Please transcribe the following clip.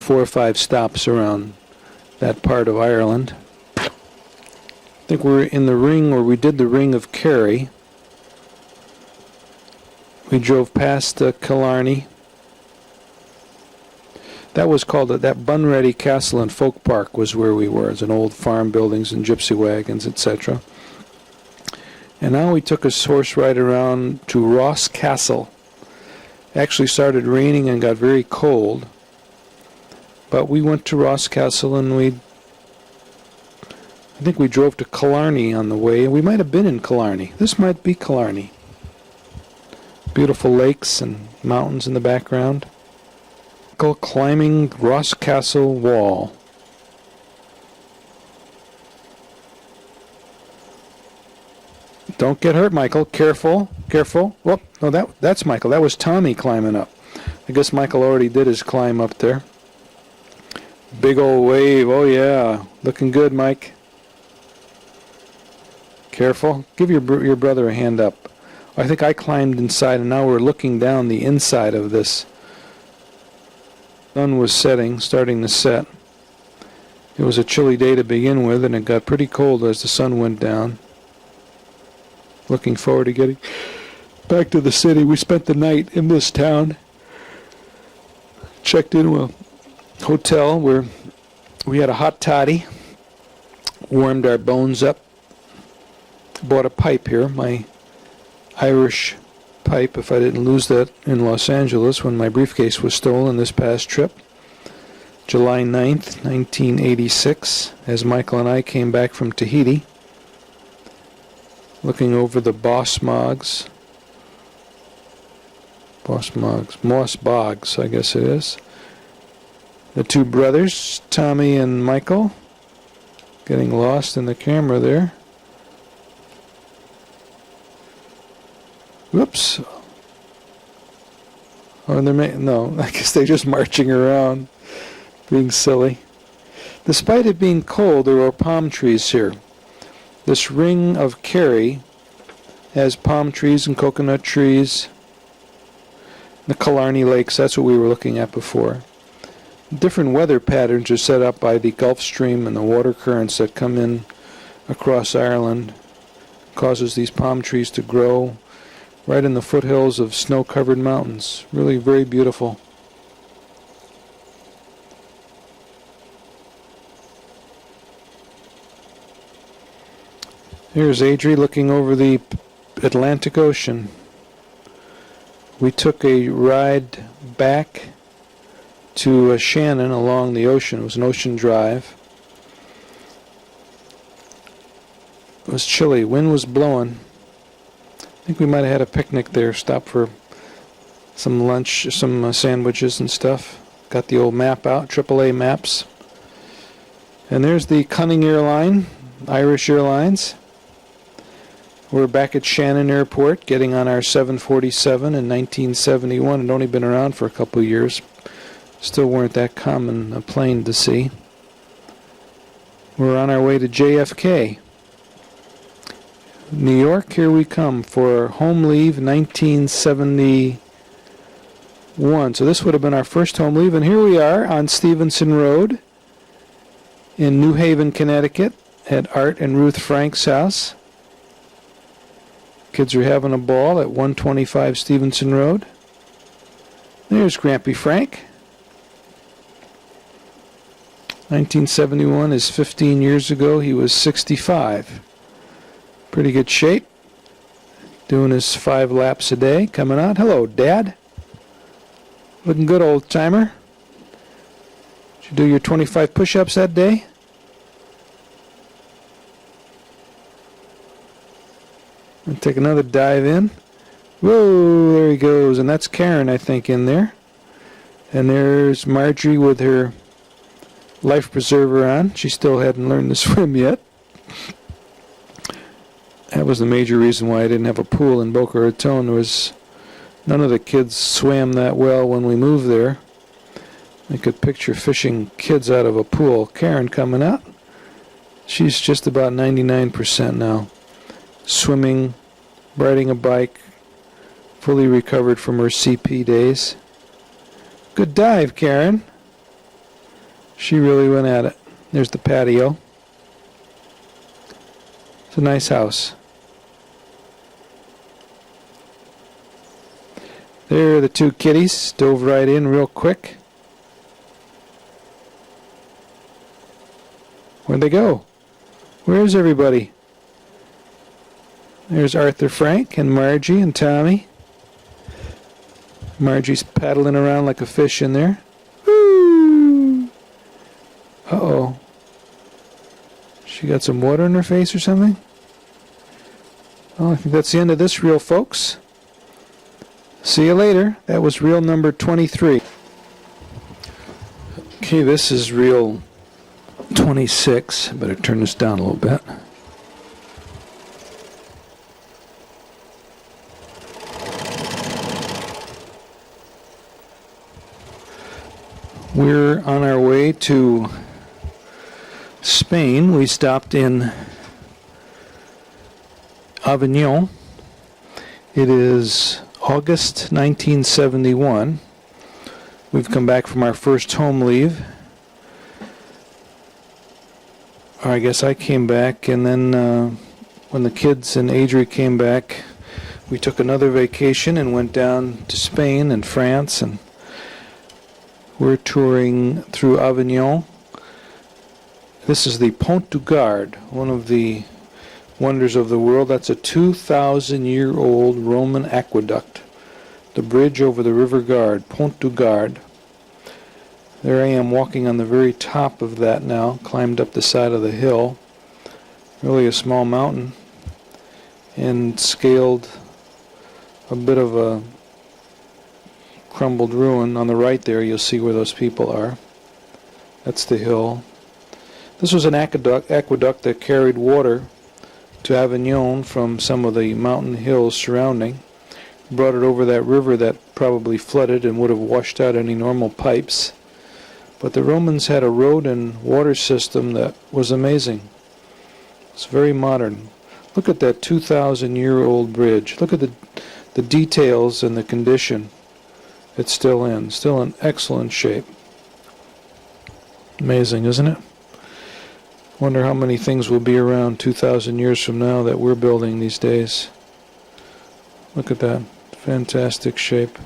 4 or 5 stops around that part of Ireland. I think we're in the ring, or we did the ring of Kerry. We drove past Killarney. That was called, that Bunready Castle and Folk Park was where we were. It's an old farm buildings and gypsy wagons, etc. And now we took a horse ride around to Ross Castle. Actually started raining and got very cold. But we went to Ross Castle, and I think we drove to Killarney on the way. We might have been in Killarney. This might be Killarney. Beautiful lakes and mountains in the background. Climbing Ross Castle wall. Don't get hurt, Michael. Careful, careful. Whoop! No, that's Michael. That was Tommy climbing up. I guess Michael already did his climb up there. Big old wave. Oh yeah, looking good, Mike. Careful. Give your brother a hand up. I think I climbed inside, and now we're looking down the inside of this. Sun was setting, starting to set. It was a chilly day to begin with, and it got pretty cold as the sun went down. Looking forward to getting back to the city. We spent the night in this town. Checked into a hotel where we had a hot toddy. Warmed our bones up. Bought a pipe here, my Irish pipe, if I didn't lose that in Los Angeles when my briefcase was stolen this past trip. July 9th, 1986, as Michael and I came back from Tahiti, looking over the Moss Bogs, I guess it is. The two brothers, Tommy and Michael, getting lost in the camera there. Whoops. Oh, no, I guess they're just marching around, being silly. Despite it being cold, there are palm trees here. This ring of Kerry has palm trees and coconut trees. The Killarney Lakes, that's what we were looking at before. Different weather patterns are set up by the Gulf Stream and the water currents that come in across Ireland. Causes these palm trees to grow right in the foothills of snow-covered mountains. Really very beautiful. Here's Adrie looking over the Atlantic Ocean. We took a ride back to Shannon along the ocean. It was an ocean drive. It was chilly. Wind was blowing. I think we might have had a picnic there. Stopped for some lunch, some sandwiches and stuff. Got the old map out, AAA maps. And there's the Cunning Airline, Irish Airlines. We're back at Shannon Airport, getting on our 747 in 1971. It'd only been around for a couple of years. Still weren't that common a plane to see. We're on our way to JFK. New York, here we come for home leave 1971. So this would have been our first home leave, and here we are on Stevenson Road in New Haven, Connecticut at Art and Ruth Frank's house. Kids are having a ball at 125 Stevenson Road. There's Grampy Frank. 1971 is 15 years ago. He was 65. Pretty good shape. Doing his 5 laps a day. Coming out. Hello, Dad. Looking good, old timer. Did you do your 25 push-ups that day? And take another dive in. Whoa, there he goes. And that's Caryn, I think, in there. And there's Margie with her life preserver on. She still hadn't learned to swim yet. That was the major reason why I didn't have a pool in Boca Raton. Was none of the kids swam that well when we moved there. I could picture fishing kids out of a pool. Caryn coming out. She's just about 99% now. Swimming, riding a bike, fully recovered from her CP days. Good dive, Caryn. She really went at it. There's the patio. It's a nice house. There are the two kitties. Dove right in real quick. Where'd they go? Where's everybody? There's Arthur Frank and Margie and Tommy. Margie's paddling around like a fish in there. Woo! Uh-oh. She got some water in her face or something? Well, I think that's the end of this reel, folks. See you later. That was reel number 23. Okay, this is reel 26. Better turn this down a little bit. We're on our way to Spain. We stopped in Avignon. It is August 1971. We've come back from our first home leave. Or I guess I came back, and then when the kids and Adrie came back, we took another vacation and went down to Spain and France, and we're touring through Avignon. This is the Pont du Gard, one of the wonders of the world. That's a 2,000-year-old Roman aqueduct. The bridge over the river Gard, Pont du Gard. There I am walking on the very top of that now, climbed up the side of the hill. Really a small mountain. And scaled a bit of a crumbled ruin. On the right there you'll see where those people are. That's the hill. This was an aqueduct that carried water to Avignon from some of the mountain hills surrounding. Brought it over that river that probably flooded and would have washed out any normal pipes. But the Romans had a road and water system that was amazing. It's very modern. Look at that 2,000-year-old bridge. Look at the details and the condition it's still in. Still in excellent shape. Amazing, isn't it? Wonder how many things will be around 2,000 years from now that we're building these days. Look at that. Fantastic shape.